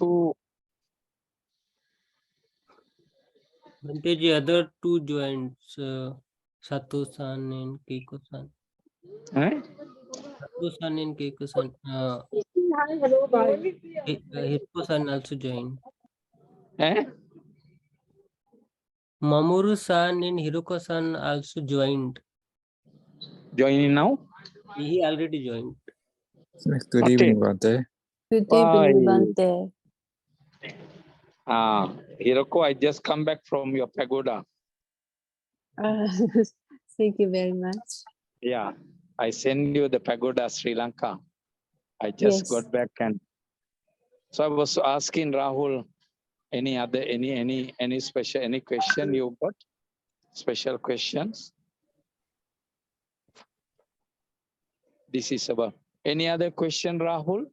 two. The other two joints, Sato-san and Keiko-san. Eh? Sato-san and Keiko-san. Hiroko-san also joined. Eh? Mamoru-san and Hiroko-san also joined. Joining now? He already joined. Good evening, Bhante. Good Bye. evening, Bhante. Hiroko, I just come back from your pagoda. Thank you very much. Yeah, I send you the pagoda Sri Lanka. I just Yes. got back, and so I was asking Rahul, any special, any question you got? Special questions? This is about any other question, Rahul?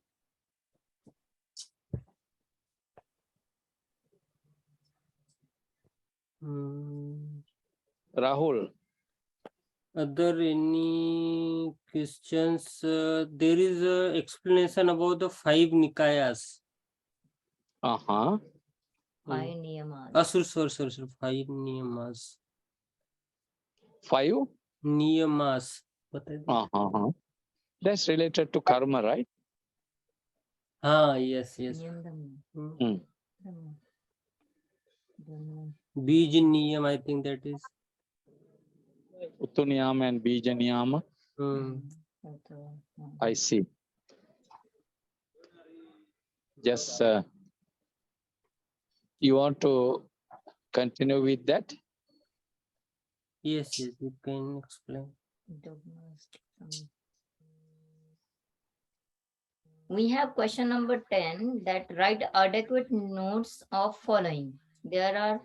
Rahul. Are there any questions? There is a explanation about the 5 Nikayas. Uh-huh. 5 niyamas. Sorry. 5 Niyamas. 5? Niyamas. Uh-huh. That's related to karma, right? Yes. Mm. Bij Niyam, I think that is. Uttuniyama and Bijaniyama. I see. Just you want to continue with that? Yes, you can explain. We have question number 10, that write adequate notes of following. There are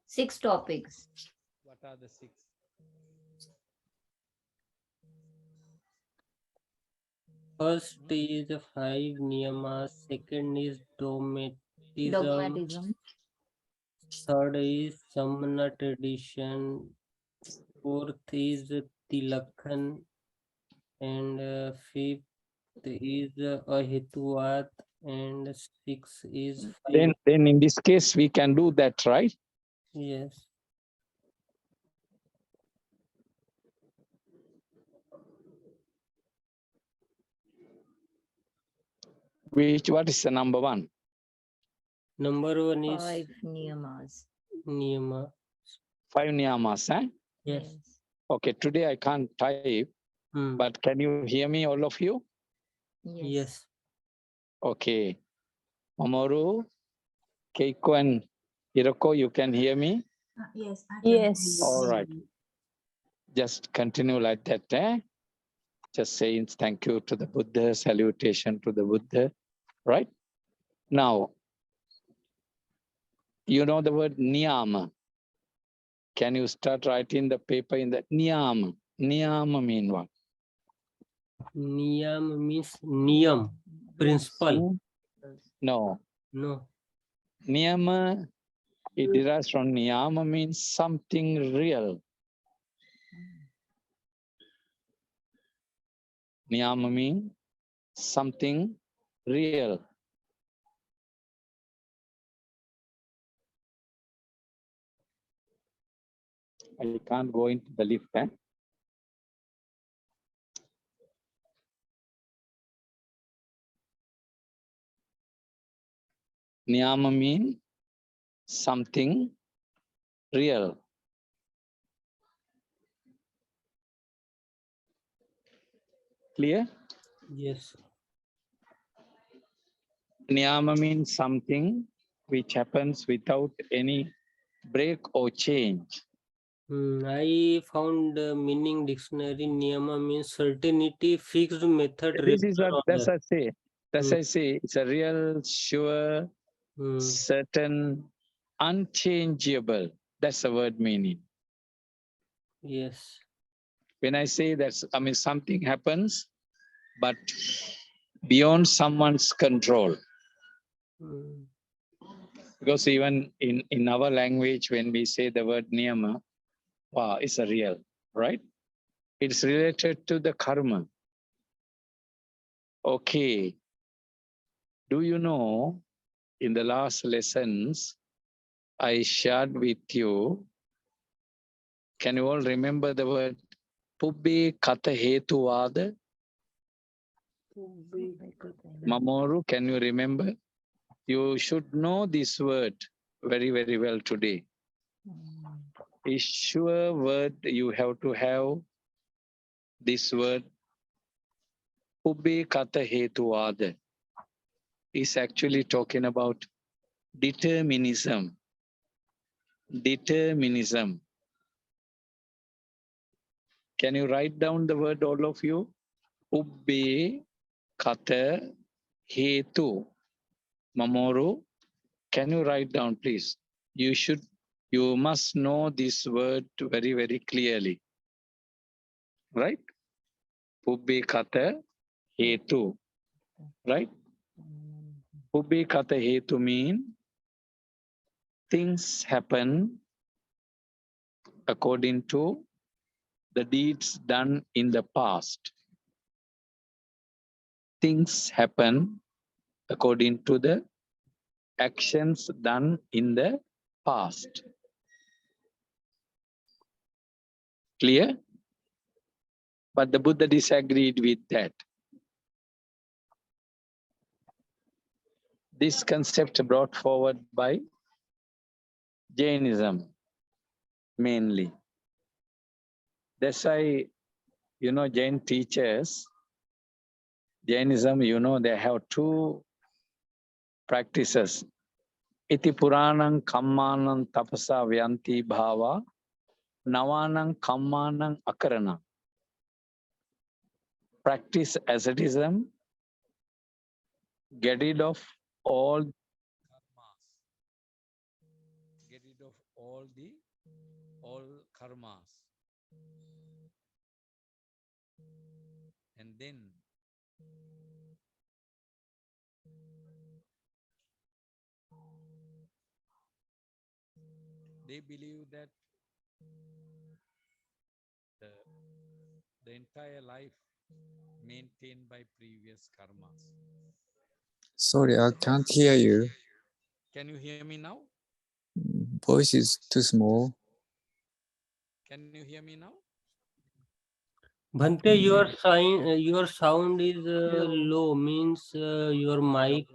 6 topics. What are the 6? First is the 5 Niyamas. Second is dogmatism. Dogmatism. Third is Samana tradition. Fourth is Tilakhan. And fifth is Ahetuvat. And sixth is Then in this case, we can do that, right? Yes. What is the number 1? Number 1 is 5 niyamas. Niyama. 5 niyamas, eh? Yes. Okay, today I can't type, but can you hear me, all of you? Yes. Okay. Mamoru, Keiko, and Hiroko, you can hear me? Yes. Yes. All right. Just continue like that, eh? Just saying thank you to the Buddha, salutation to the Buddha, right? Now, you know the word niyama. Can you start writing the paper in the niyama? Niyama mean what? Niyam means niyam, principle. No. No. Niyama, it derives from niyama, means something real. Niyama means something real. I can't go into the lift, eh? Niyama means something real. Clear? Yes. Niyama means something which happens without any break or change. I found meaning dictionary. Niyama means certainty, fixed method. This is what I say. I say it's a real, sure, certain, unchangeable. That's the word meaning. Yes. When I say that, I mean something happens, but beyond someone's control. Because even in our language, when we say the word niyama, wow, it's a real, right? It's related to the karma. Okay. Do you know in the last lessons, I shared with you. Can you all remember the word Pubbe Kata Hetuvada? Mamoru, can you remember? You should know this word very, very well today. Is sure word you have to have this word Pubbe Kata Hetuvada is actually talking about determinism. Determinism. Can you write down the word, all of you? Ubbe Kata Hetu. Mamoru, can you write down, please? You must know this word very, very clearly. Right? Ubbe Kata Hetu. Right? Ubbe Kata Hetu mean things happen according to the deeds done in the past. Things happen according to the actions done in the past. Clear? But the Buddha disagreed with that. This concept brought forward by Jainism mainly. That's why, Jain teachers, Jainism, they have two practices. Iti Puranang Kammanang Tapasa Vyanti Bhava Navanang Kammanang Akarana. Practice asceticism, get rid of all karmas. Get rid of all karmas. And then they believe that the entire life maintained by previous karmas. Sorry, I can't hear you. Can you hear me now? Voice is too small. Can you hear me now? Bhante, your sound is low, means your mic.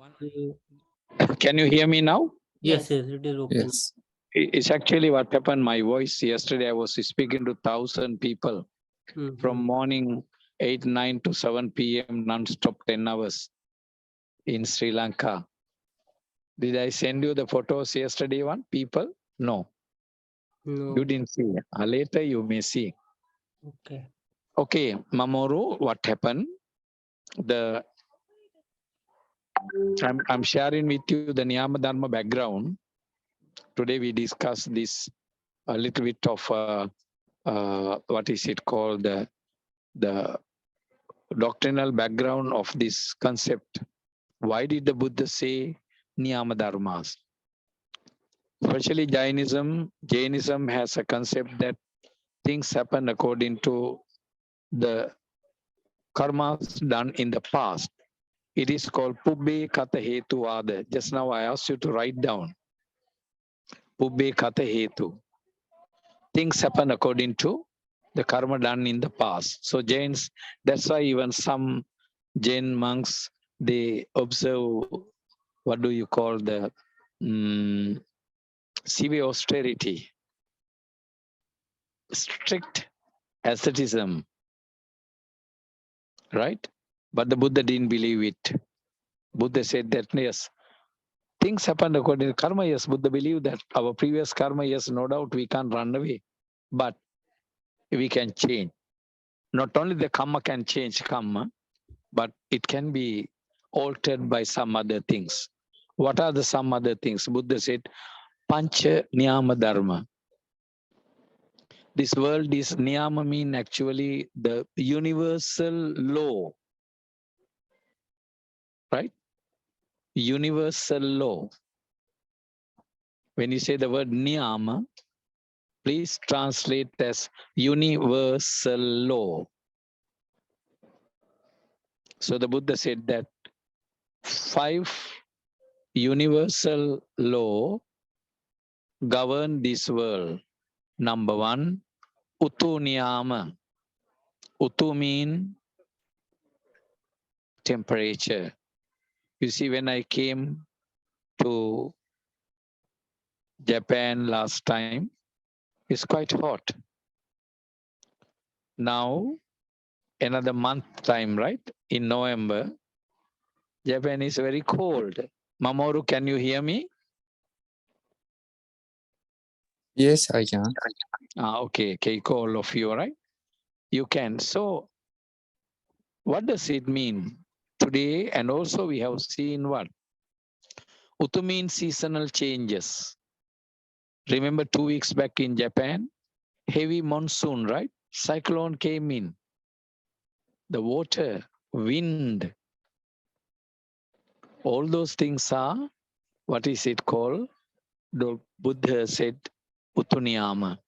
Can you hear me now? Yes, it is okay. Yes. It's actually what happened. My voice yesterday, I was speaking to 1,000 people from morning 8, 9 to 7 p.m. non-stop 10 hours in Sri Lanka. Did I send you the photos yesterday, people? No. No. You didn't see. Later you may see. Okay. Okay, Mamoru, what happened? I'm sharing with you the Niyama Dharma background. Today we discuss this a little bit of what is it called, the doctrinal background of this concept. Why did the Buddha say Niyama Dharmas? Especially Jainism has a concept that things happen according to the karmas done in the past. It is called Pubbe Kata Hetu Vada. Just now I asked you to write down Pubbe Kata Hetu. Things happen according to the karma done in the past. So Jains, that's why even some Jain monks, they observe, what do you call the severe austerity, strict asceticism, right? But the Buddha didn't believe it. Buddha said that, yes, things happen according to karma. Yes, Buddha believed that our previous karma, yes, no doubt we can't run away, but we can change. Not only the karma can change karma, but it can be altered by some other things. What are the some other things? Buddha said, Pancha Niyama Dharma. This world is Niyama mean actually the universal law, right? Universal law. When you say the word Niyama, please translate as universal law. So the Buddha said that 5 universal law govern this world. Number one, Utu Niyama. Utu mean temperature. You see, when I came to Japan last time, it's quite hot. Now, another month time, right? In November, Japan is very cold. Mamoru, can you hear me? Yes, I can. Okay, Keiko, all of you, right? You can. So, what does it mean? Today, and also we have seen what? Utu means seasonal changes. Remember 2 weeks back in Japan, heavy monsoon, right? Cyclone came in. The water, wind, all those things are, what is it called? The Buddha said, Utuniyama.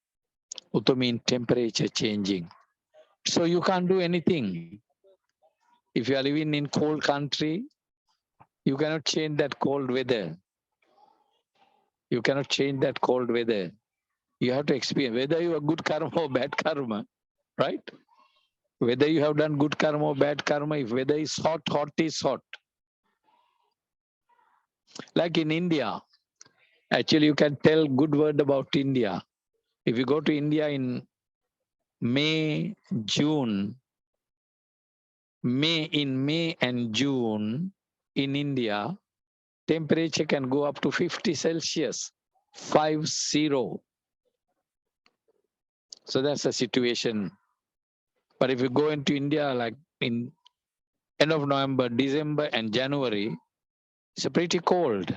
Utu means temperature changing. So you can't do anything. If you are living in cold country, you cannot change that cold weather. You cannot change that cold weather. You have to experience whether you have good karma or bad karma, right? Whether you have done good karma or bad karma, if weather is hot, hot is hot. Like in India, actually you can tell good word about India. If you go to India in May, June, May and June in India, temperature can go up to 50 Celsius, 50. So that's the situation. But if you go into India like in end of November, December and January, it's pretty cold.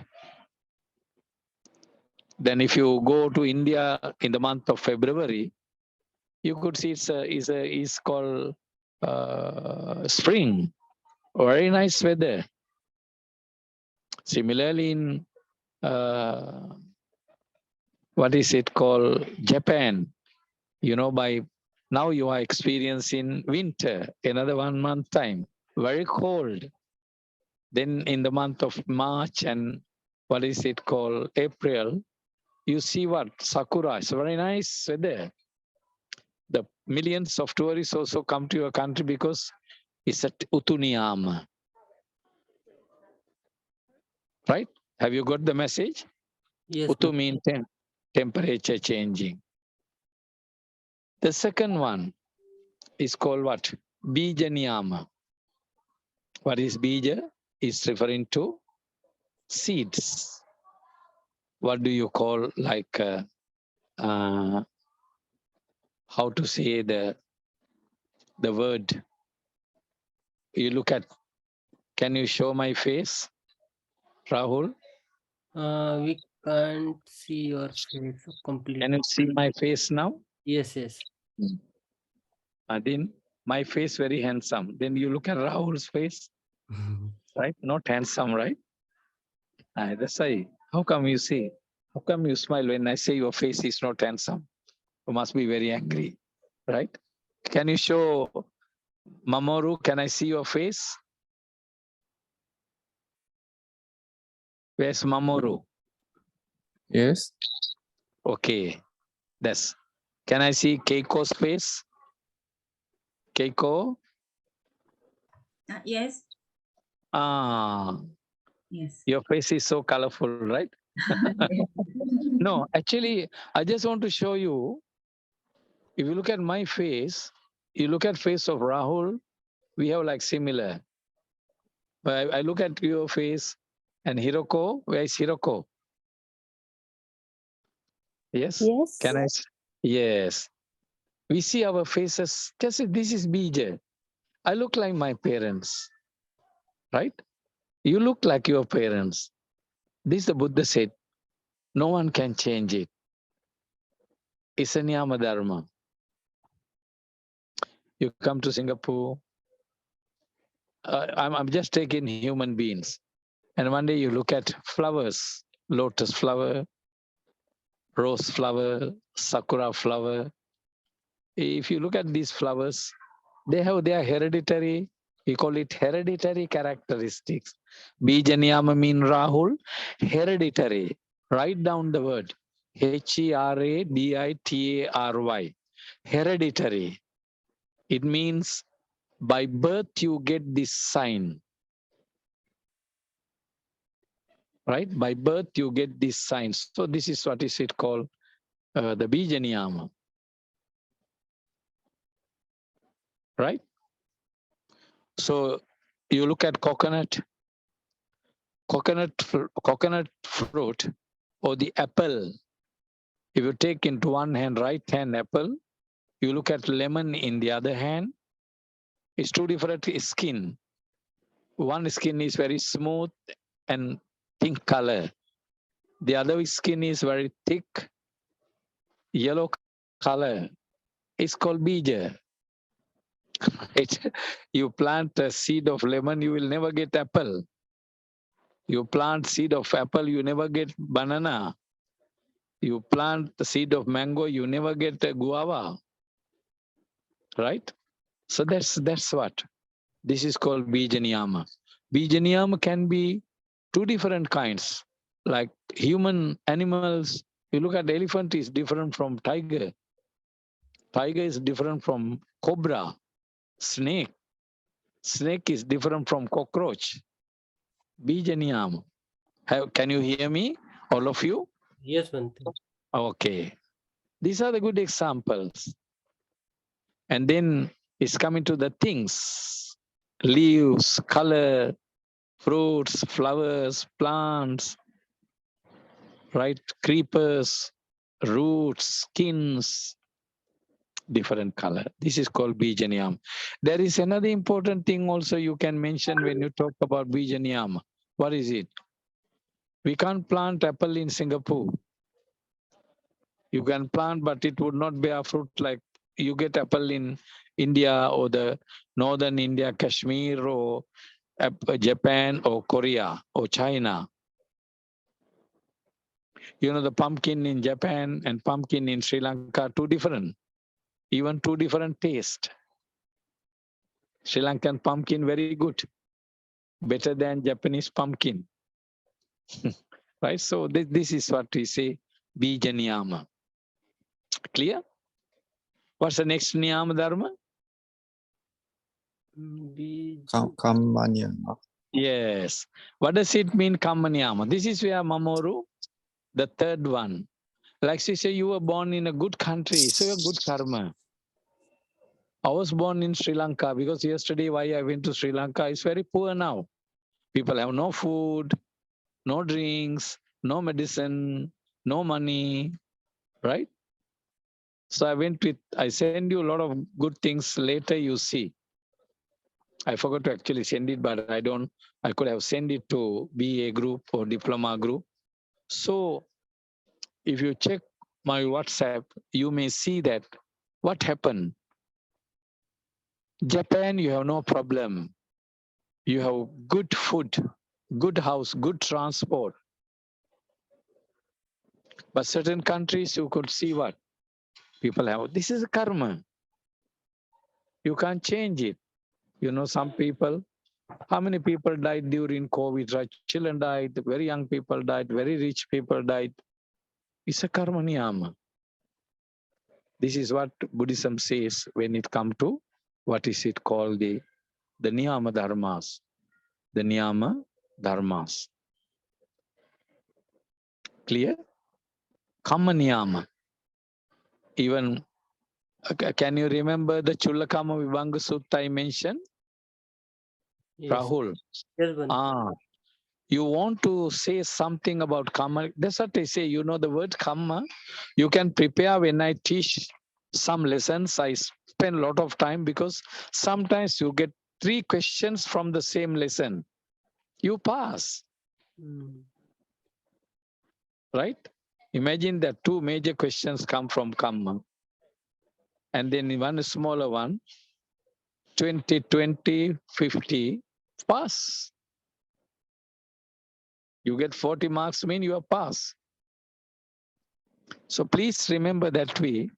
Then if you go to India in the month of February, you could see it's called spring. Very nice weather. Similarly in what is it called? Japan. You know, by now you are experiencing winter, another 1 month time, very cold. Then in the month of March and what is it called? April, you see what? Sakura. It's very nice weather. The millions of tourists also come to your country because it's a Utuniyama. Right? Have you got the message? Yes, Utu means temperature changing. The second one is called what? Bija Niyama. What is Bija? It's referring to seeds. What do you call like how to say the word? You look at, can you show my face, Rahul? we can't see your face completely. Can you see my face now? Yes, yes. Then my face very handsome. Then you look at Rahul's face, right? Not handsome, right? That's why. How come you see? How come you smile when I say your face is not handsome? You must be very angry, right? Can you show Mamoru? Can I see your face? Where's Mamoru? Yes. Okay, that's. Can I see Keiko's face? Keiko? Yes. Yes. Your face is so colorful, right? No, actually, I just want to show you. If you look at my face, you look at face of Rahul, we have like similar. But I look at your face and Hiroko, where is Hiroko? Yes? Yes. Can I? Yes. We see our faces. Just this is Bija. I look like my parents, right? You look like your parents. This the Buddha said, no one can change it. It's a Niyama Dharma. You come to Singapore, I'm just taking human beings. And one day you look at flowers, lotus flower, rose flower, sakura flower. If you look at these flowers, they have their hereditary We call it hereditary characteristics. Bija niyama mean Rahul, hereditary. Write down the word. Hereditary. Hereditary. It means by birth you get this sign. Right? By birth you get this sign. So this is what is it called? The Bija niyama. Right? So you look at coconut fruit or the apple. If you take into one hand, right hand apple, you look at lemon in the other hand, it's two different skin. One skin is very smooth and pink color. The other skin is very thick, yellow color. It's called bija. You plant a seed of lemon, you will never get apple. You plant seed of apple, you never get banana. You plant the seed of mango, you never get a guava. Right? So that's what. This is called bija niyama. Bija niyama can be two different kinds. Like human animals, you look at the elephant is different from tiger. Tiger is different from cobra, snake. Snake is different from cockroach. Bija niyama. Can you hear me, all of you? Yes, Bhante. Okay. These are the good examples. And then it's coming to the things. Leaves, color, fruits, flowers, plants, right? Creepers, roots, skins, different color. This is called bija niyama. There is another important thing also you can mention when you talk about bija niyama. What is it? We can't plant apple in Singapore. You can plant, but it would not bear fruit like you get apple in India or the northern India, Kashmir or Japan or Korea or China. You know, the pumpkin in Japan and pumpkin in Sri Lanka, two different, even two different taste. Sri Lankan pumpkin, very good, better than Japanese pumpkin. Right? So this is what we say, bija niyama. Clear? What's the next niyama dharma? Kamma niyama. Yes. What does it mean, kamma niyama? This is where Mamoru, the third one. Like she say, you were born in a good country, so you're good karma. I was born in Sri Lanka because yesterday why I went to Sri Lanka, it's very poor now. People have no food, no drinks, no medicine, no money, right? So I send you a lot of good things later you see. I forgot to actually send it, but I could have sent it to BA group or diploma group. So if you check my WhatsApp, you may see that what happened. Japan, you have no problem. You have good food, good house, good transport. But certain countries, you could see what people have. This is karma. You can't change it. You know, some people, how many people died during COVID, right? Children died, very young people died, very rich people died. It's a karma niyama. This is what Buddhism says when it comes to, what is it called, the niyama dharmas. The niyama dharmas. Clear? Kamma niyama. Even, can you remember the Chullakama Vibhanga Sutta I mentioned? Yes. Rahul. Yes, Bhante. You want to say something about karma. That's what I say. You know the word karma. You can prepare when I teach some lessons. I spend a lot of time because sometimes you get 3 questions from the same lesson. You pass, right? Imagine that 2 major questions come from karma. And then one smaller one, 20, 20, 50, pass. You get 40 marks, mean you are pass. So please remember that way.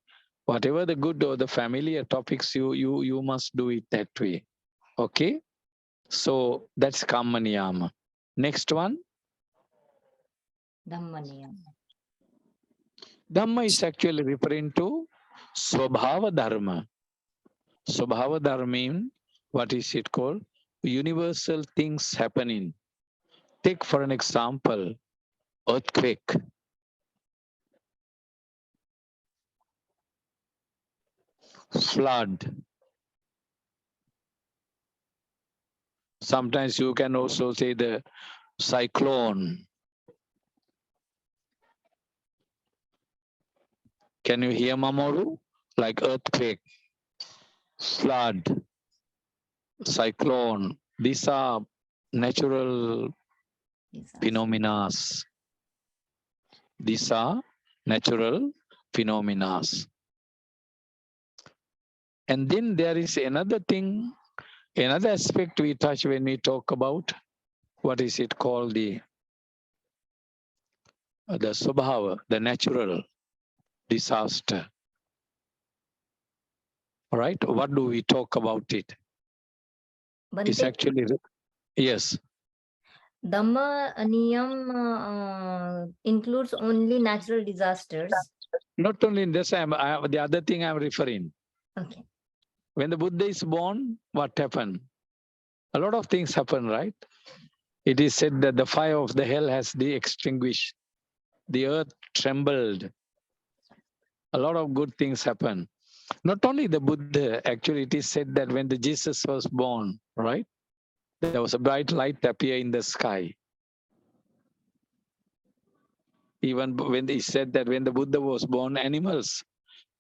Whatever the good or the familiar topics, you must do it that way. Okay? So that's Kamma Niyama. Next one, Dhamma niyama. Dhamma is actually referring to Swabhava Dharma. Swabhava Dharma means, what is it called? Universal things happening. Take for an example, earthquake. Flood. Sometimes you can also say the cyclone. Can you hear Mamoru? Like earthquake, flood, cyclone. These are natural Disasters. phenomena. These are natural phenomena. And then there is another thing, another aspect we touch when we talk about, what is it called, the Subhava, the natural disaster. All right, what do we talk about it? It's Bante, actually, yes. Dhamma niyam includes only natural disasters. Not only in this, the other thing I'm referring. Okay. When the Buddha is born, what happened? A lot of things happen, right? It is said that the fire of the hell has been extinguished. The earth trembled. A lot of good things happen. Not only the Buddha, actually it is said that when the Jesus was born, right? There was a bright light appear in the sky. Even when they said that when the Buddha was born, animals,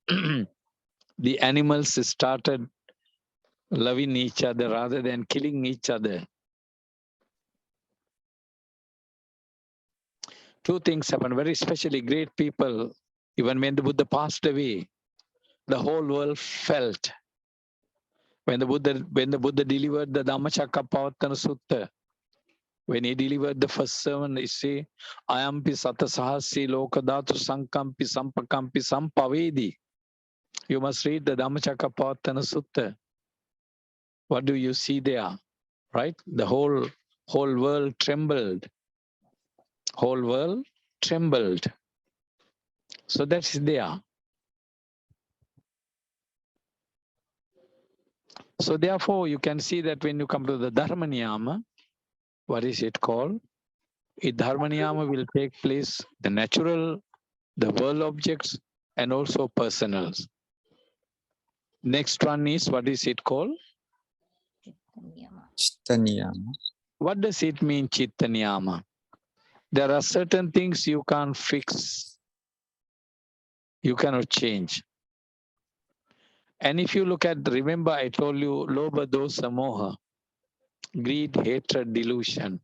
the animals started loving each other rather than killing each other. Two things happened, very especially great people. Even when the Buddha passed away, the whole world felt. When the Buddha delivered the Dhammacakkappavattana Sutta, when he delivered the first sermon, he say, Ayampi satasahasi lokadatu sankampi sampakampi sampavedi. You must read the Dhammacakkappavattana Sutta. What do you see there? Right? The whole world trembled. Whole world trembled. So that's there. So therefore, you can see that when you come to the Dharma Niyama, what is it called? A Dharma Niyama will take place, the natural, the world objects, and also personals. Next one is, what is it called? Niyama. Chitta niyama. What does it mean, Chitta Niyama? There are certain things you can't fix. You cannot change. And if you look at, remember I told you, Lobha, Dosa, Moha, greed, hatred, delusion.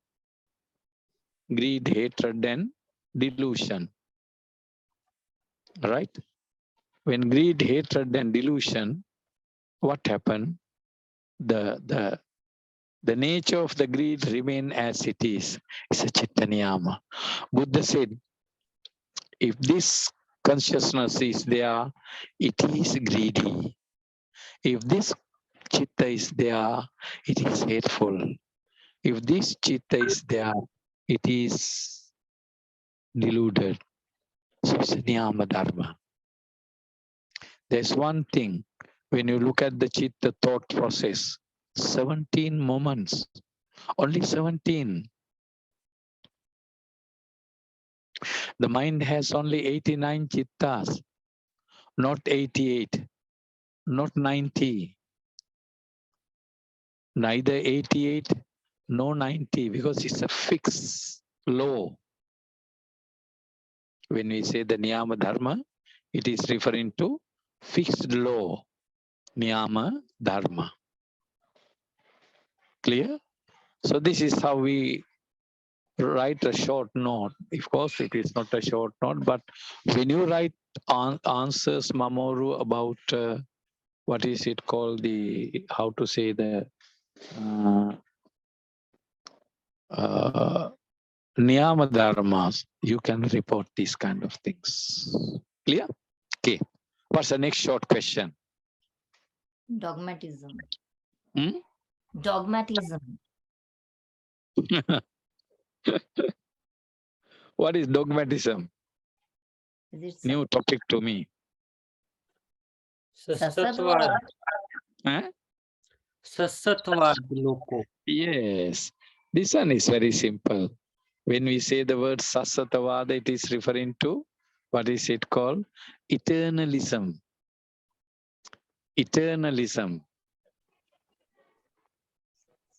Greed, hatred, and delusion. Right? When greed, hatred, and delusion, what happened? The nature of the greed remain as it is. It's a Chitta Niyama. Buddha said, if this consciousness is there, it is greedy. If this Chitta is there, it is hateful. If this Chitta is there, it is deluded. So it's a Niyama Dharma. There's one thing, when you look at the Chitta thought process, 17 moments, only 17. The mind has only 89 Chittas, not 88, not 90, neither 88, no 90, because it's a fixed law. When we say the Niyama Dharma, it is referring to fixed law, Niyama Dharma. Clear? So this is how we write a short note. Of course, it is not a short note, but when you write answers, Mamoru, about what is it called, the, how to say, the Niyama Dharmas, you can report these kind of things. Clear? Okay. What's the next short question? Dogmatism. Hmm? Dogmatism. What is dogmatism? Is it New topic to me. Sasatvad. Huh? Sasatvad loko. Yes, this one is very simple. When we say the word Sasatavada, it is referring to, what is it called? Eternalism. Eternalism.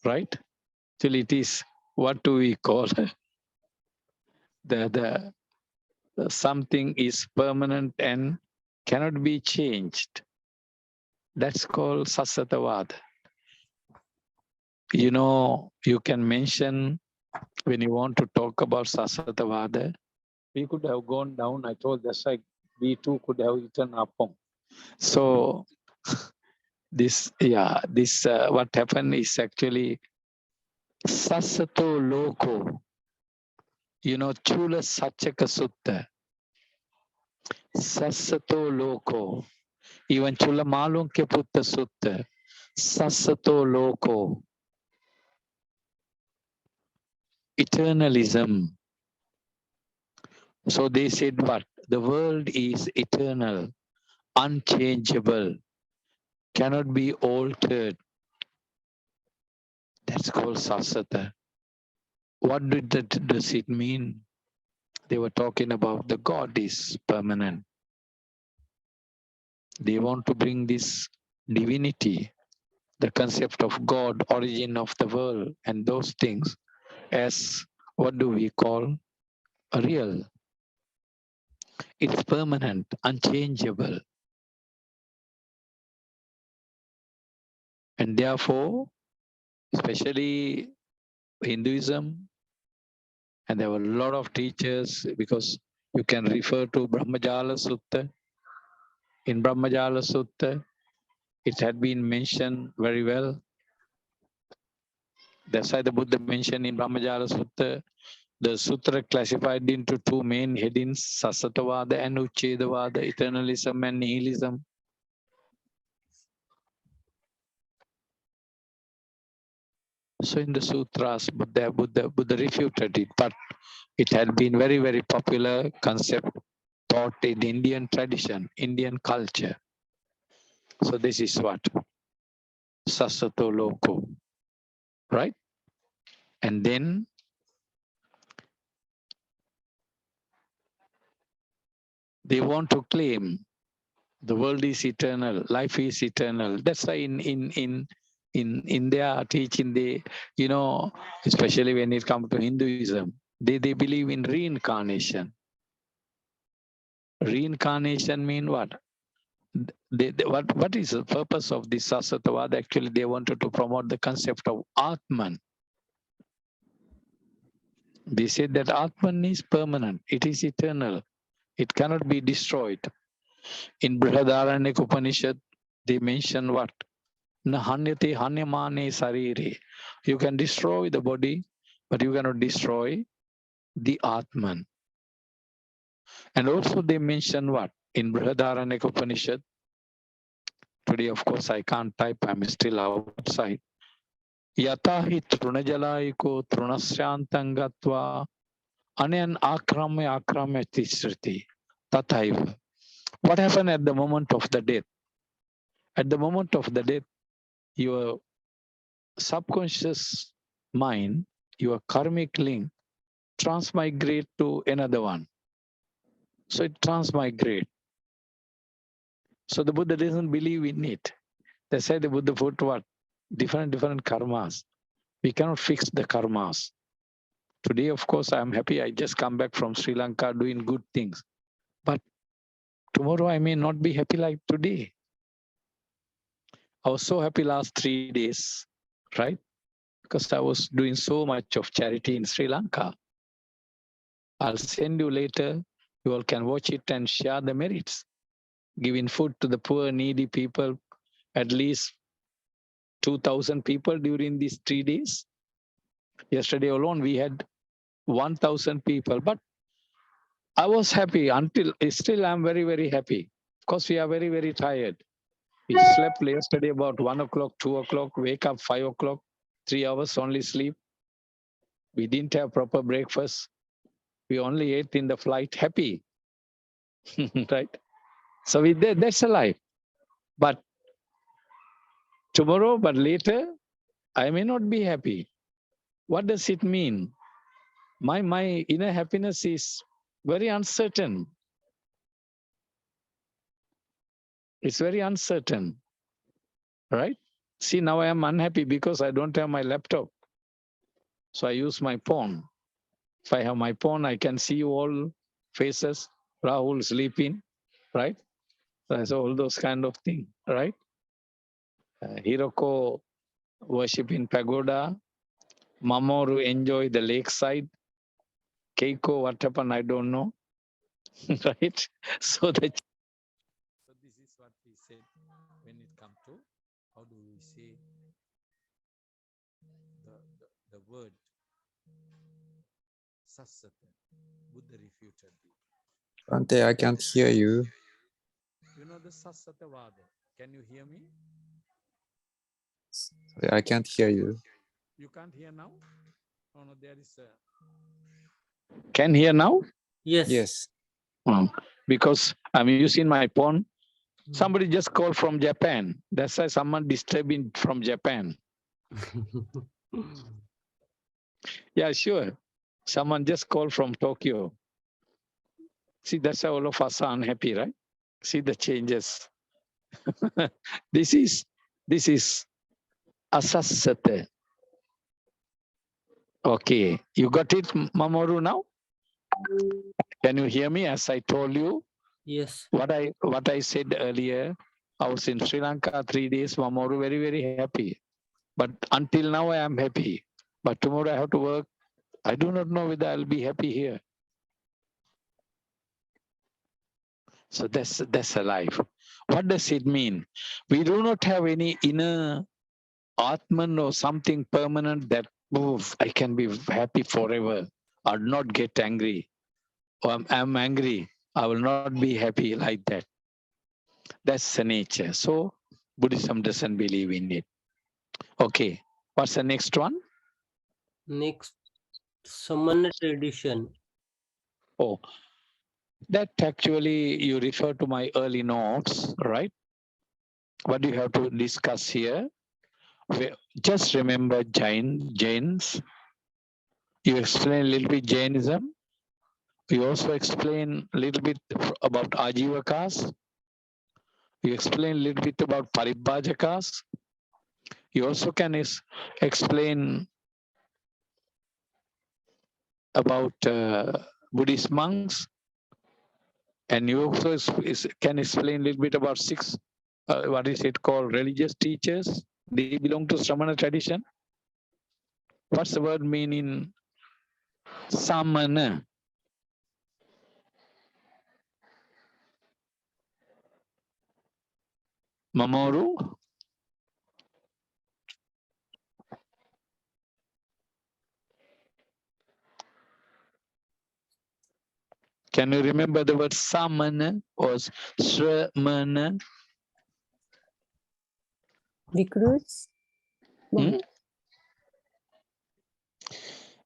Right? Till it is, what do we call? The something is permanent and cannot be changed. That's called Sasatavada. You know, you can mention when you want to talk about Sasatavada, we could have gone down. I told just like we too could have eaten appam. So this, what happened is actually Sasato Loko. You know, Chula Sachaka Sutta. Sasato Loko. Even Chula Malung ke Putta Sutta. Sasato Loko. Eternalism. So they said what? The world is eternal, unchangeable, cannot be altered. That's called Sasata. What does it mean? They were talking about the God is permanent. They want to bring this divinity, the concept of God, origin of the world, and those things as what do we call a real. It's permanent, unchangeable. And therefore, especially Hinduism, and there were a lot of teachers, because you can refer to Brahmajala Sutta. In Brahmajala Sutta, it had been mentioned very well. That's why the Buddha mentioned in Brahmajala Sutta, the sutra classified into two main headings, Sasatavada and Uchedavada, eternalism and nihilism. So in the sutras, Buddha refuted it, but it had been very, very popular concept taught in Indian tradition, Indian culture. So this is what? Sasato Loko, right? And then they want to claim the world is eternal, life is eternal. That's why in their teaching, they, you know, especially when it comes to Hinduism, they believe in reincarnation. Reincarnation mean what? What is the purpose of this Sasatavad? Actually, they wanted to promote the concept of Atman. They said that Atman is permanent, it is eternal, it cannot be destroyed. In Brihadaranyaka Upanishad, they mention what? Na hanyate hanyamane sarire. You can destroy the body, but you cannot destroy the Atman. And also they mention what? In Brihadaranyaka Upanishad, today of course I can't type, I'm still outside. Yatahi trunajalaiko trunasyantangatva anyan akramya tisriti tataiva. What happened at the moment of the death? At the moment of the death, your subconscious mind, your karmic link, transmigrate to another one. So it transmigrate. So the Buddha doesn't believe in it. They say the Buddha put what? Different karmas. We cannot fix the karmas. Today, of course, I'm happy. I just come back from Sri Lanka doing good things. But tomorrow I may not be happy like today. I was so happy last 3 days, right? Because I was doing so much of charity in Sri Lanka. I'll send you later. You all can watch it and share the merits. Giving food to the poor, needy people, at least 2,000 people during these 3 days. Yesterday alone, we had 1,000 people. But I was happy until, still I'm very, very happy. Of course, we are very, very tired. We slept yesterday about 1 o'clock, 2 o'clock, wake up 5 o'clock, 3 hours only sleep. We didn't have proper breakfast. We only ate in the flight happy. Right? So that's a life. But tomorrow, but later, I may not be happy. What does it mean? My inner happiness is very uncertain. It's very uncertain, right? See, now I am unhappy because I don't have my laptop. So I use my phone. If I have my phone, I can see all faces. Rahul sleeping, right? So all those kind of things, right? Hiroko worship in pagoda. Mamoru enjoy the lakeside. Keiko, what happened, I don't know. Right? So this is what we said when it comes to, how do we say the word sassata, Buddha refuted it. Bhante, I can't hear you. You know the sassata vada. Can you hear me? Sorry, I can't hear you. You can't hear now? Oh, no, there is a... Can hear now? Yes. Yes. Because I'm using my phone. Somebody just called from Japan. That's why someone disturbing from Japan. Yeah, sure. Someone just called from Tokyo. See, that's how all of us are unhappy, right? See the changes. This is asassate. Okay, you got it, Mamoru, now? Can you hear me as I told you? Yes. What I said earlier, I was in Sri Lanka 3 days, Mamoru, very, very happy. But until now, I am happy. But tomorrow I have to work. I do not know whether I'll be happy here. So that's a life. What does it mean? We do not have any inner Atman or something permanent that, oh, I can be happy forever or not get angry. Or I'm angry, I will not be happy like that. That's the nature. So Buddhism doesn't believe in it. Okay, what's the next one? Next, Samana tradition. Oh, that actually you refer to my early notes, right? What do you have to discuss here? Just remember Jains. You explain a little bit Jainism. You also explain a little bit about Ajivakas. You explain a little bit about Paribhajakas. You also can explain about Buddhist monks. And you also can explain a little bit about six, what is it called, religious teachers. They belong to Sramana tradition. What's the word mean in Samana? Mamoru? Can you remember the word Samana or Sramana? Recruits. Hmm?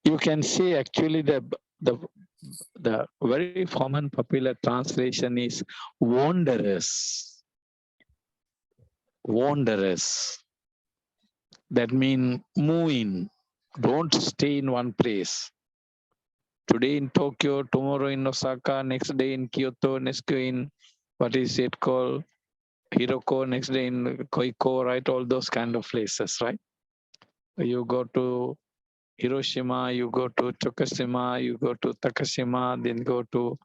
You can say actually the very common popular translation is wanderers. Wanderers. That means moving. Don't stay in one place. Today in Tokyo, tomorrow in Osaka, next day in Kyoto, next day in, what is it called, Hiroko, next day in Koiko, right? All those kind of places, right? You go to Hiroshima, you go to Tokushima, you go to Takashima, then go to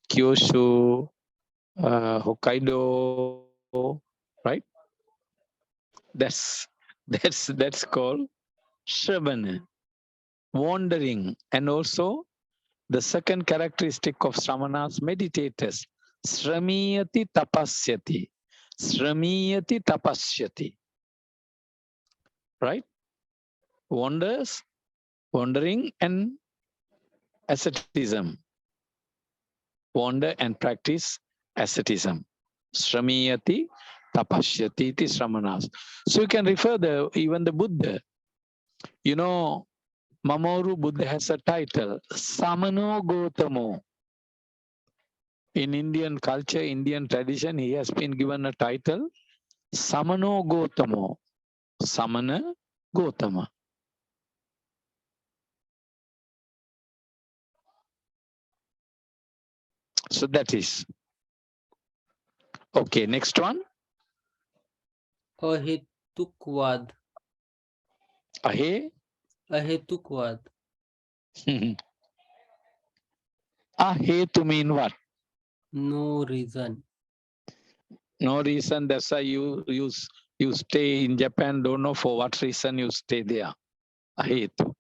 Kyushu, Hokkaido, right? That's called Shravana, wandering. And also the second characteristic of Sramanas, meditators, Sramiyati tapasyati. Sramiyati tapasyati. Right? Wandering and asceticism. Wander and practice asceticism. Sramiyati tapasyati iti Sramanas. So you can refer even the Buddha. You know, Mamoru Buddha has a title, Samano Gotamo. In Indian culture, Indian tradition, he has been given a title, Samano Gotamo. Samana Gotama. So that is. Okay, next one. Ahetukvad. Ahe. Ahetukvad. Ahe to mean what? No reason. No reason. That's why you stay in Japan. Don't know for what reason you stay there. Ahe to.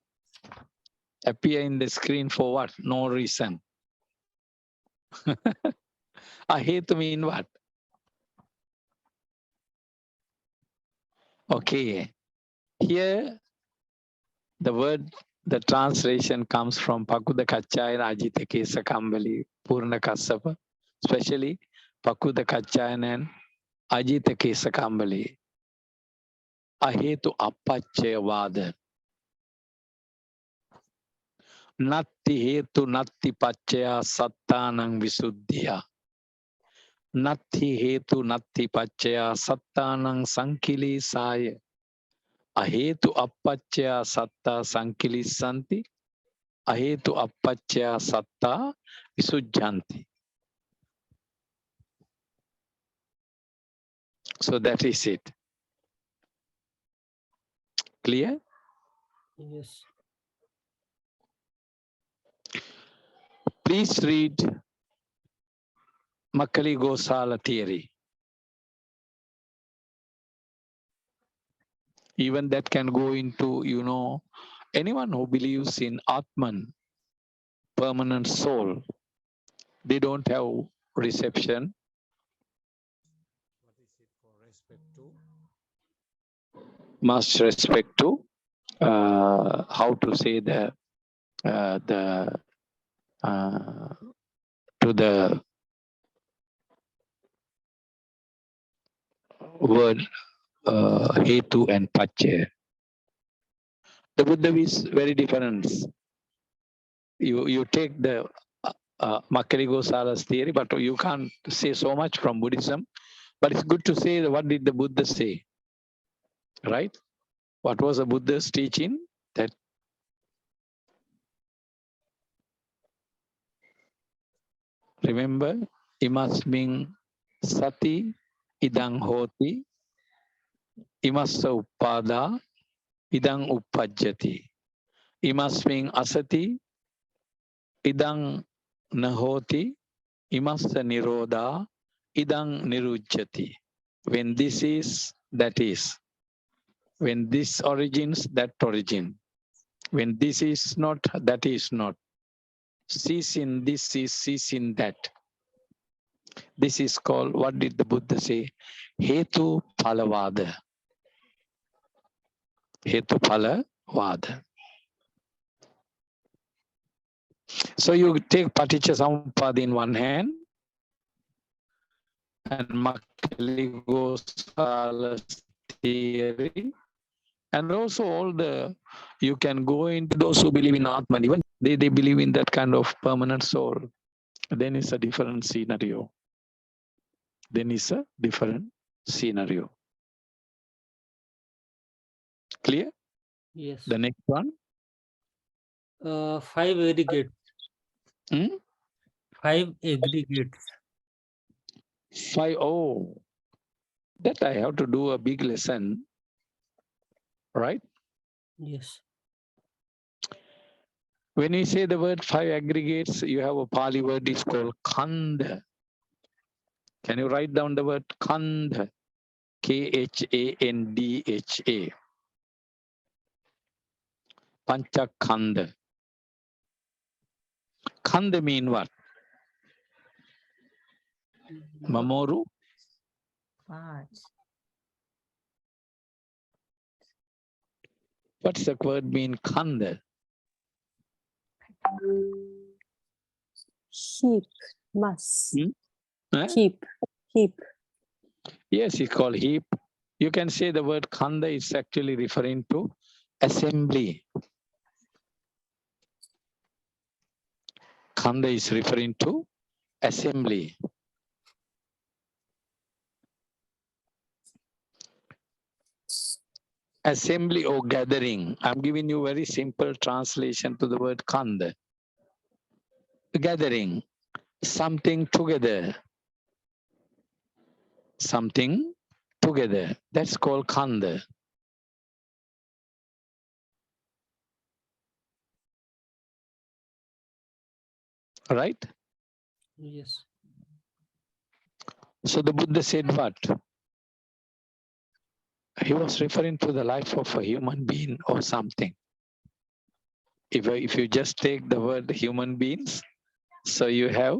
Appear in the screen for what? No reason. Ahe to mean what? Okay. Here, the word, the translation comes from Pakuda Kachayan, Ajita Kesa Kambali, Purna Kassapa, especially Pakuda Kachayan and Ajita Kesa Kambali. Ahetu Appachaya Vada. Natti Hetu Natti Pachaya Sattanang Visuddhya. Natti Hetu Natti Pachaya Sattanang Sankili Saya. Ahetu Appachaya Satta Sankili Santi. Ahetu Appachaya Satta Visujjanti. So that is it. Clear? Yes. Please read Makkali Gosala theory. Even that can go into, you know, anyone who believes in Atman, permanent soul, they don't have reception. What is it for respect to? Must respect to how to say to the word hetu and pache. The Buddha is very different. You take the Makkali Gosala's theory, but you can't say so much from Buddhism. But it's good to say what did the Buddha say, right? What was the Buddha's teaching? That remember, imasming sati idang hoti, imassa uppada idang uppajjati, imasming asati idang nahoti, imassa nirodha idang nirujjati. When this is, that is. When this origins, that origin. When this is not, that is not. Cease in this is cease in that. This is called, what did the Buddha say? Hetu Phalavada. Hetu Phalavada. So you take Paticca Samuppada in one hand and Makkali Gosala's theory, and also all the, you can go into those who believe in Atman, even they believe in that kind of permanent soul. Then it's a different scenario. Then it's a different scenario. Clear? Yes. The next one. 5 aggregates. 5 aggregates. 5. Oh, that I have to do a big lesson, right? Yes. When we say the word 5 aggregates, you have a Pali word, it's called Khanda. Can you write down the word Khanda? Khandha. Pancha Khanda. Khanda mean what? Mamoru? Parts. What's the word mean Khanda? Heap, mass. Eh? Heap. Yes, it's called heap. You can say the word Khanda is actually referring to assembly. Khanda is referring to assembly. Assembly or gathering. I'm giving you very simple translation to the word khanda. Gathering, something together. Something together. That's called khanda. Right? Yes. So the Buddha said what? He was referring to the life of a human being or something. If you just take the word human beings, so you have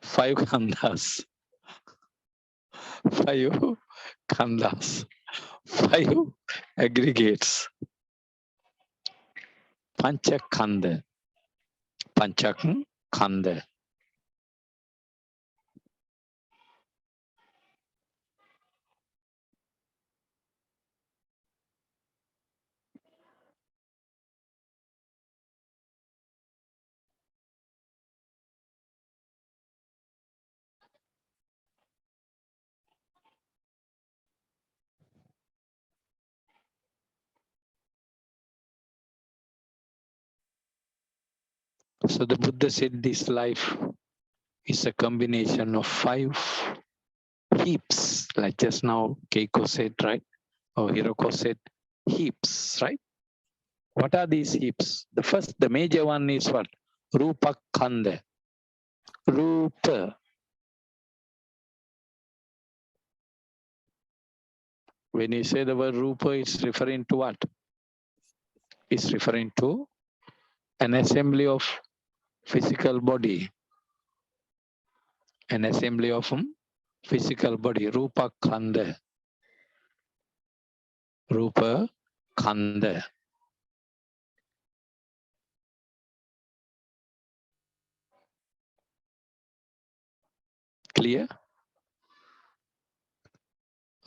5 khandas. 5 khandas. 5 aggregates. Pancha khanda. Panchak khanda. So the Buddha said this life is a combination of 5 heaps, like just now Keiko said, right? Or Hiroko said, heaps, right? What are these heaps? The major one is what? Rupa khanda. Rupa. When you say the word rupa, it's referring to what? It's referring to an assembly of physical body. An assembly of physical body. Rupa khanda. Rupa khanda. Clear?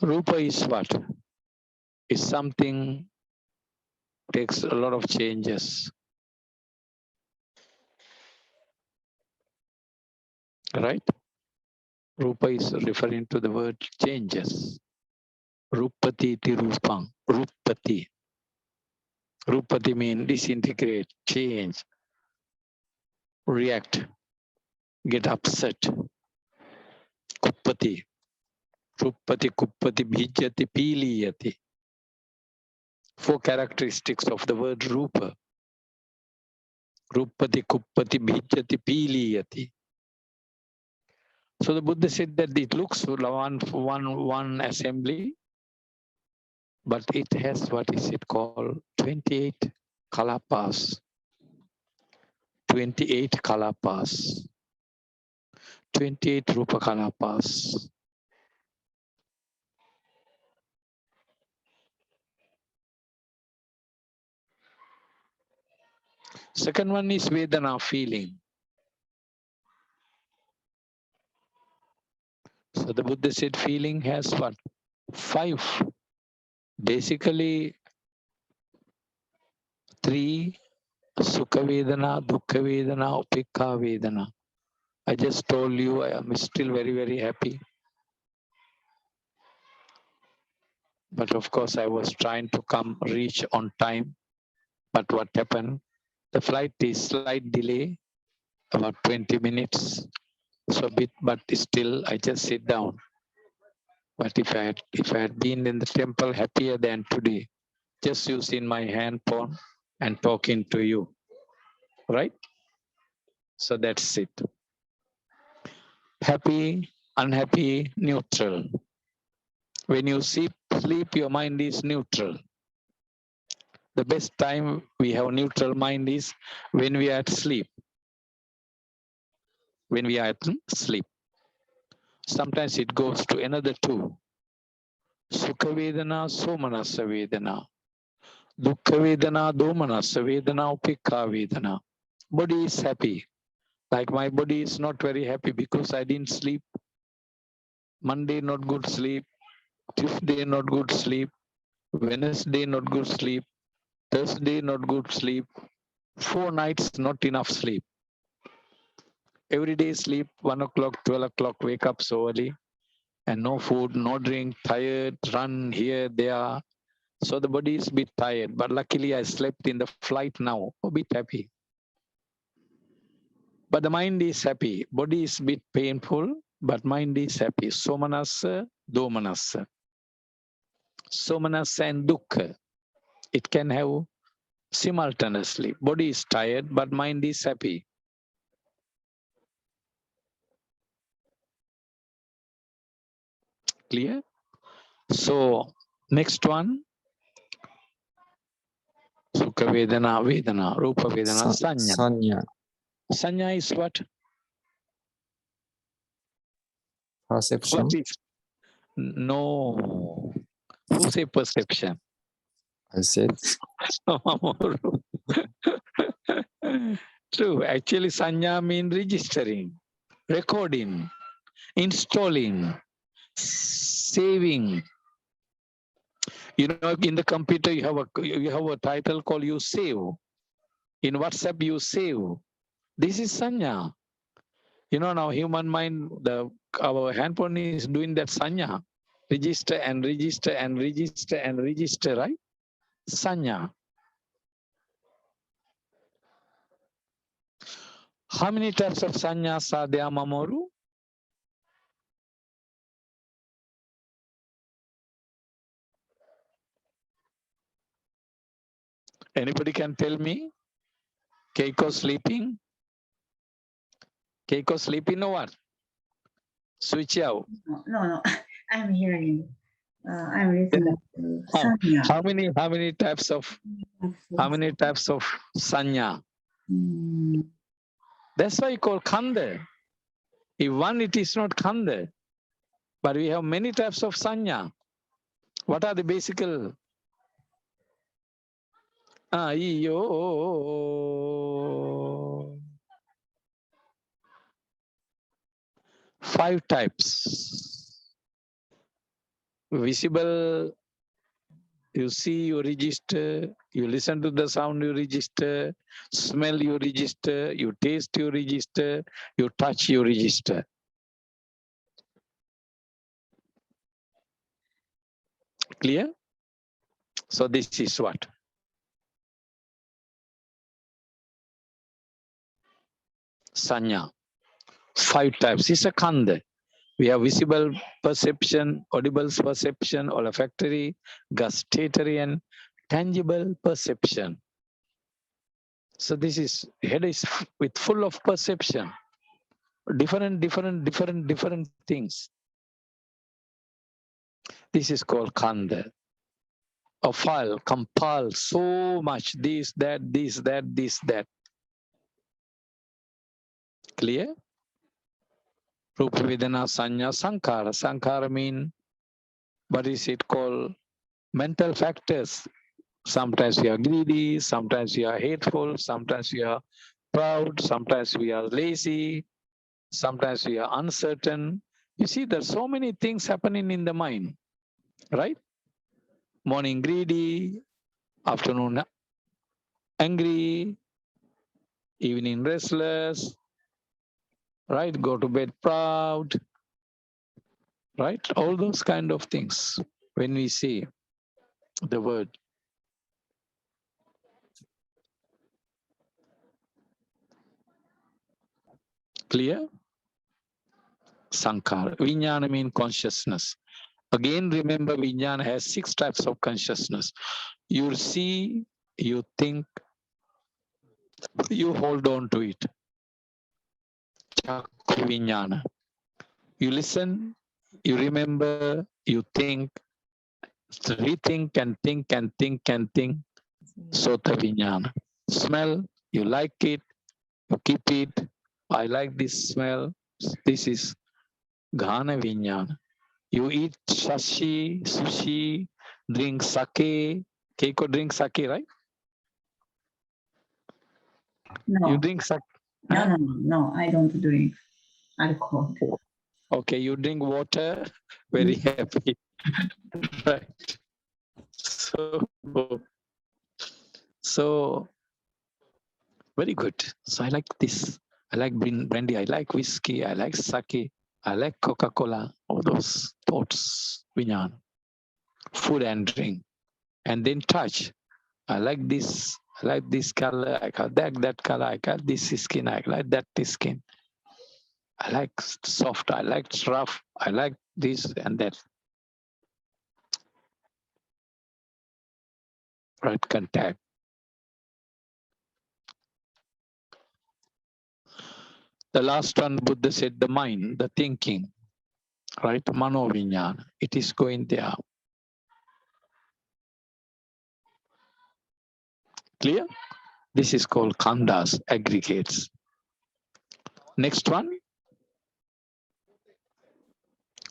Rupa is what? Is something takes a lot of changes. Right? Rupa is referring to the word changes. Rupati iti rupang. Rupati. Rupati means disintegrate, change, react, get upset. Kuppati. Rupati, kuppati, bhijyati, piliyati. 4 characteristics of the word rupa. Rupati, kuppati, bhijyati, piliyati. So the Buddha said that it looks one assembly, but it has, what is it called? 28 kalapas. 28 kalapas. 28 rupa kalapas. Second one is Vedana, feeling. So the Buddha said feeling has what? 5. Basically 3, Sukha Vedana, Dukkha Vedana, Upekha Vedana. I just told you I am still very, very happy. But of course I was trying to reach on time. But what happened? The flight is slight delay, about 20 minutes. So but still I just sit down. But if I had been in the temple happier than today, just using my handphone and talking to you, right? So that's it. Happy, unhappy, neutral. When you sleep, your mind is neutral. The best time we have neutral mind is when we are at sleep. When we are at sleep. Sometimes it goes to another 2. Sukha Vedana, Somanasa Vedana. Dukkha Vedana, Domanasa Vedana, Upekha Vedana. Body is happy. Like my body is not very happy because I didn't sleep. Monday not good sleep. Tuesday not good sleep. Wednesday not good sleep. Thursday, not good sleep. 4 nights, not enough sleep. Every day sleep, 1 o'clock, 12 o'clock, wake up so early. And no food, no drink, tired, run here, there. So the body is a bit tired. But luckily I slept in the flight now, a bit happy. But the mind is happy. Body is a bit painful, but mind is happy. Somanassa, domanassa. Somanassa and dukkha. It can have simultaneously. Body is tired, but mind is happy. Clear? So, next one. Sukha Vedana, Vedana, Rupa Vedana, Sanya. Sanya. Sanya is what? Perception. What is? No. Who say perception? I said. True. Actually, Sanya means registering, recording, installing, saving. You know, in the computer, you have a title called you save. In WhatsApp, you save. This is Sanya. You know, now human mind, our handphone is doing that Sanya. Register and register and register and register, right? Sanya. How many types of Sanyas are there, Mamoru? Anybody can tell me? Keiko sleeping? Keiko sleeping or what? Switch out. No. I'm hearing. I'm listening to Sanya. How many types of Sanya? That's why you call Khanda. If one, it is not Khanda. But we have many types of Sanya. What are the basic? Iyo. 5 types. Visible, you see, you register. You listen to the sound, you register. Smell, you register. You taste, you register. You touch, you register. Clear? So this is what? Sanya. 5 types. It's a Khanda. We have visible perception, audible perception, olfactory, gustatory, and tangible perception. So this is, head is with full of perception. Different things. This is called Khanda. A file compiles so much, this, that. Clear? Rupa Vedana Sanya Sankara. Sankara mean, what is it called? Mental factors. Sometimes we are greedy, sometimes we are hateful, sometimes we are proud, sometimes we are lazy, sometimes we are uncertain. You see, there's so many things happening in the mind, right? Morning greedy, afternoon angry, evening restless, right? Go to bed proud, right? All those kind of things when we see the word. Clear? Sankara. Vijnana means consciousness. Again, remember, Vijnana has 6 types of consciousness. You see, you think, you hold on to it. Chakku Vijnana. You listen, you remember, you think, rethink and think and think and think. Sota Vijnana. Smell, you like it, you keep it. I like this smell. This is Ghana Vijnana. You eat sushi, drink sake. Keiko drinks sake, right? No. You drink sake? No, I don't drink alcohol. Okay, you drink water, very happy. Right. So So, very good. So I like this. I like brandy. I like whiskey. I like sake. I like Coca-Cola. All those thoughts, vinyan, food and drink, and then touch. I like this. I like this color. I got that color. I got this skin. I like that skin. I like soft. I like rough. I like this and that. Right contact. The last one, Buddha said, the mind, the thinking, right? Mano vinyana. It is going there. Clear? This is called khandas, aggregates. Next one.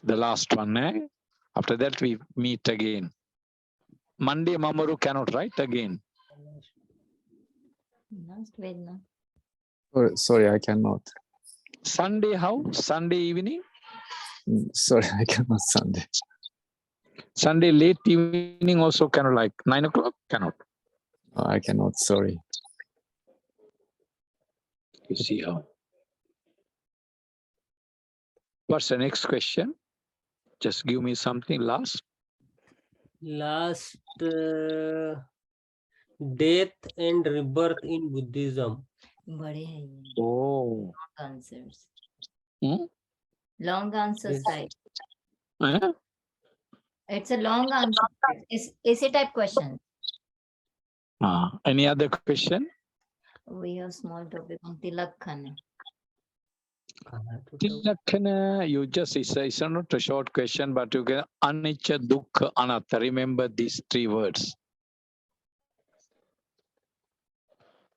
The last one. After that, we meet again. Monday, Mamaru cannot write again. Last Vedna. Sorry, I cannot. Sunday, how? Sunday evening? Sorry, I cannot Sunday. Sunday late evening also cannot, like 9 o'clock? Cannot. No, I cannot, sorry. You see how. What's the next question? Just give me something last. Last, death and rebirth in Buddhism. बड़े हैं ये. Oh. Answers. Hmm? Long answers Yes. type. Eh? It's a long answer. It's essay type question. Any other question? We have small topic on Tilakkana. Tilakkana, you just, it's not a short question, but you can anicca, dukkha, anatta. Remember these 3 words.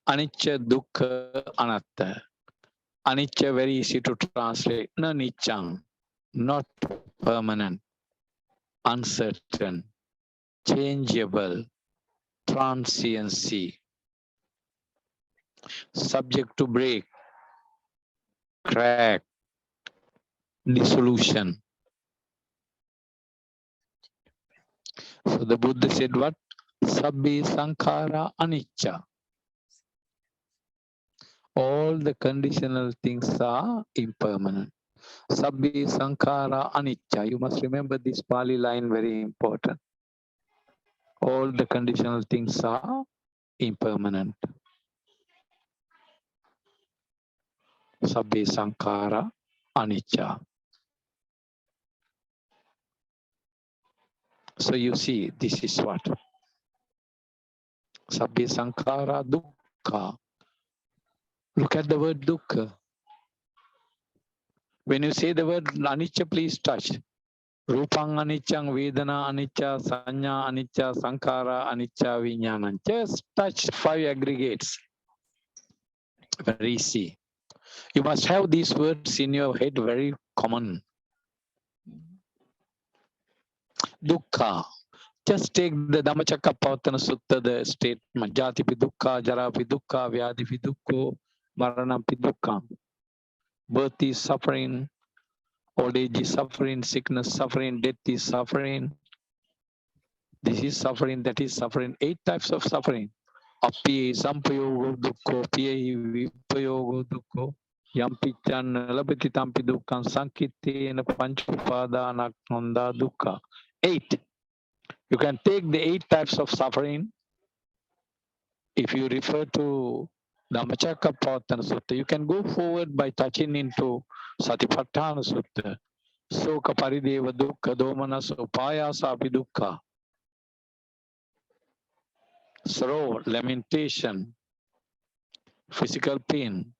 Anicca, dukkha, anatta. Anicca, very easy to translate. Na nichang, not permanent, uncertain, changeable, transiency, subject to break, crack, dissolution. So the Buddha said what? Sabbe sankhara anicca. All the conditional things are impermanent. Sabbe sankhara anicca. You must remember this Pali line, very important. All the conditional things are impermanent. Sabbe sankhara anicca. So you see, this is what? Sabbe sankhara dukkha. Look at the word dukkha. When you say the word anicca, please touch. Rupang aniccang, Vedana anicca, Sanya anicca, Sankhara anicca, Vijnana. Just touch 5 aggregates. Very easy. You must have these words in your head, very common. Dukkha. Just take the Dhammacakkappavattana Sutta, the statement. Jatipi dukkha, jarapi dukkha, vyadipi dukkha, maranapi dukkha. Birth is suffering, old age is suffering, sickness suffering, death is suffering. This is suffering, that is suffering. 8 types of suffering. Api sampayogo dukkho, piye vipayogo dukkho, yampichan labati tampi dukkhan, sankittena panchupadana nanda dukkha. 8. You can take the 8 types of suffering. If you refer to Dhammacakkappavattana Sutta, you can go forward by touching into Satipatthana Sutta. Soka parideva dukkha, domanas upayasa api dukkha. Sorrow, lamentation, physical pain,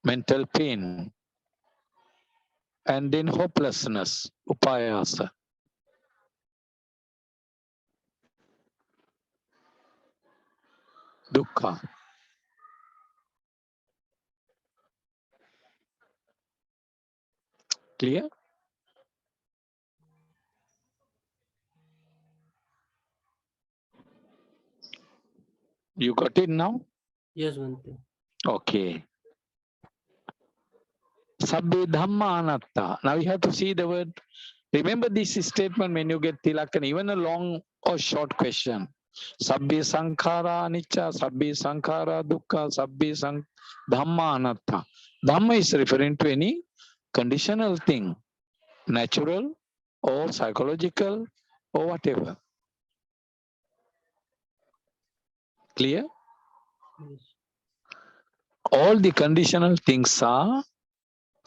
mental pain, and then hopelessness, upayasa. Dukkha. Clear? You got it now? Yes, Bhante. Okay. Sabbe dhamma anatta. Now you have to see the word. Remember this statement when you get Tilakkana, even a long or short question. Sabbi sankhara anicca, sabbi sankhara dukkha, sabbi dhamma anatta. Dhamma is referring to any conditional thing, natural or psychological or whatever. Clear? Yes. All the conditional things are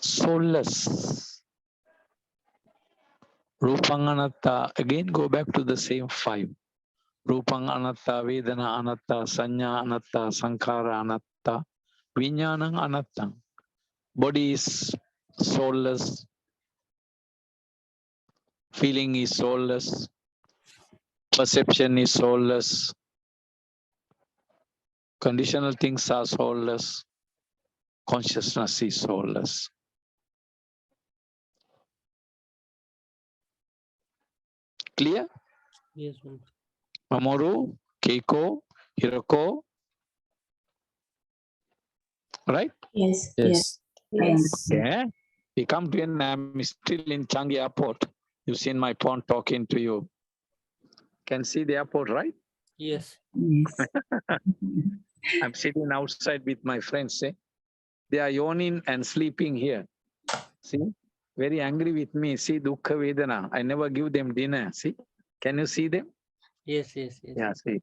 soulless. Rupang anatta, again go back to the same 5. Rupang anatta, Vedana anatta, Sanya anatta, Sankhara anatta, Vinyanang anatta. Body is soulless, feeling is soulless, perception is soulless, conditional things are soulless, consciousness is soulless. Clear? Yes, Bhante. Mamoru, Keiko, Hiroko, right? Yes, Yes. Yes. Yeah. We come to an, I'm still in Changi Airport. You've seen my phone talking to you. Can see the airport, right? Yes. Yes. I'm sitting outside with my friends. They are yawning and sleeping here. See? Very angry with me. See, Dukkha Vedana. I never give them dinner. See? Can you see them? Yes, yes, yes. Yeah, see.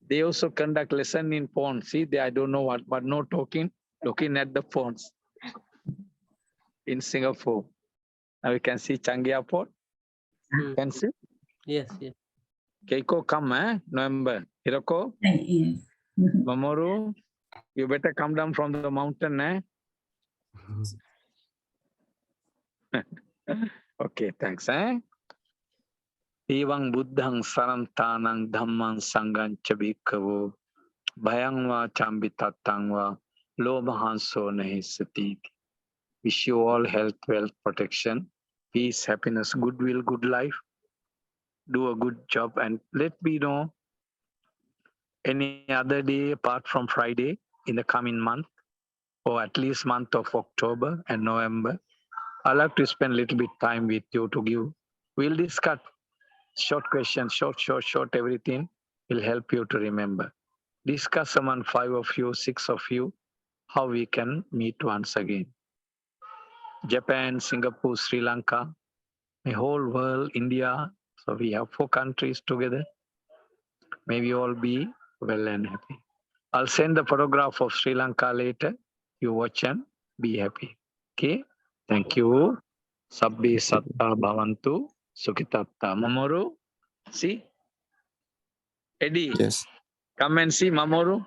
They also conduct lesson in phone. See, they, I don't know what, but no talking, looking at the phones in Singapore. Now you can see Changi Airport. Hmm. Can see? Yes, yes. Keiko come, November. Hiroko, Yes. Mamoru, you better come down from the mountain, Okay, thanks, Evang buddhang sarantanang dhammang sanghan chabikavo bhayang va chambitatang va lomahanso nahi sati. Wish you all health, wealth, protection, peace, happiness, goodwill, good life. Do a good job and let me know any other day apart from Friday in the coming month or at least month of October and November. I like to spend a little bit time with you to give. We'll discuss short questions, short, everything will help you to remember. Discuss among 5 of you, 6 of you, how we can meet once again. Japan, Singapore, Sri Lanka, the whole world, India. So we have 4 countries together. May we all be well and happy. I'll send the photograph of Sri Lanka later. You watch and be happy. Okay? Thank you. Sabbi satta bhavantu sukhitatta. Mamoru, see? Eddie, Yes. come and see Mamoru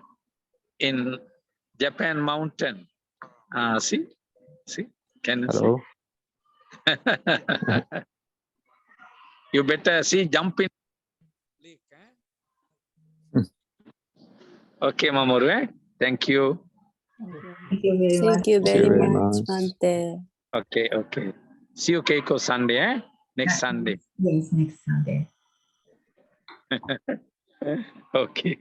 in Japan mountain. See? See? Can you Hello. see? You better see, jump in. Okay, Mamoru, Thank you. Thank you very much. Thank you Thank you very very much, much. Bhante. Okay. See you, Keiko, Sunday, Next Sunday. Yes, next Sunday. Okay.